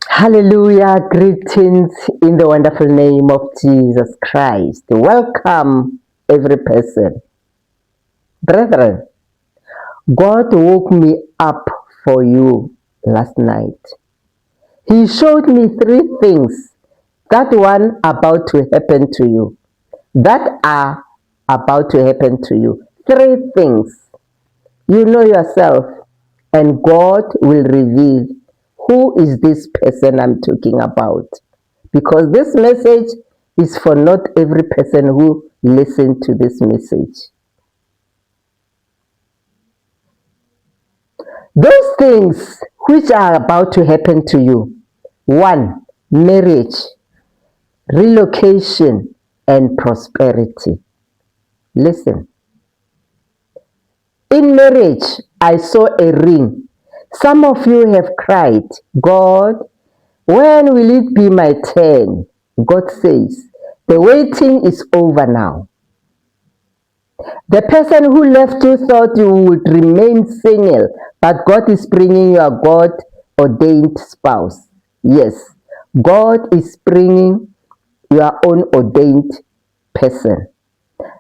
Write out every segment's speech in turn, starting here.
Hallelujah. Greetings in the wonderful name of Jesus Christ. Welcome, every person. Brethren, God woke me up for you last night. He showed me three things that one about to happen to you, that are about to happen to you. Three things. You know yourself, and God will reveal who is this person I'm talking about. Because this message is for not every person who listens to this message. Those things which are about to happen to you: one, marriage, relocation, and prosperity. Listen. In marriage, I saw a ring. Some of you have cried, God, when will it be my turn? God says, the waiting is over now. The person who left you thought you would remain single, but God is bringing you a God-ordained spouse. Yes, God is bringing your own ordained person.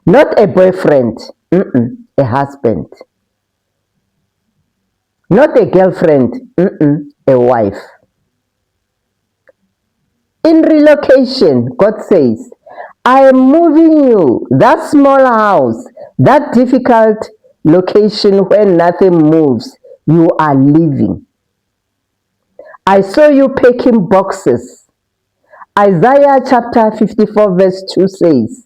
Not a boyfriend, a husband. Not a girlfriend, a wife. In relocation, God says, I am moving you, that small house, that difficult location where nothing moves, you are leaving. I saw you packing boxes. Isaiah chapter 54 verse 2 says,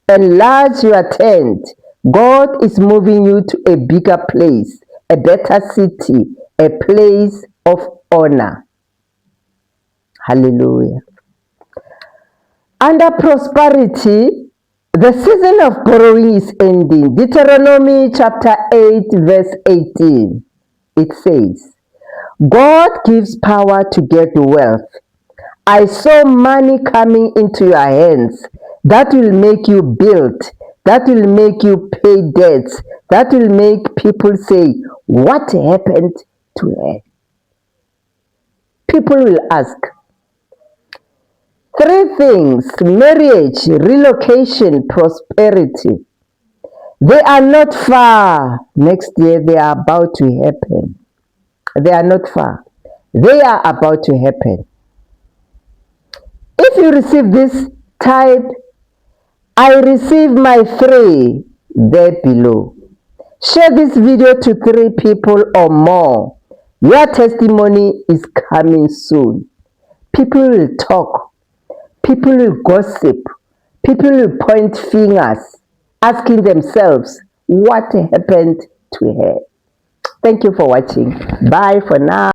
enlarge your tent. God is moving you to a bigger place, a better city, a place of honor. Hallelujah. Under prosperity, the season of borrowing is ending. Deuteronomy chapter 8 verse 18. It says, God gives power to get wealth. I saw money coming into your hands that will make you build, that will make you pay debts, that will make people say, what happened to her? People will ask. Three things: marriage, relocation, prosperity. They are not far. Next year, they are about to happen. They are not far. They are about to happen. If you receive this, type, I receive my three there below. Share this video to 3 people or more. Your testimony is coming soon. People will talk. People will gossip. People will point fingers, asking themselves, what happened to her? Thank you for watching. Bye for now.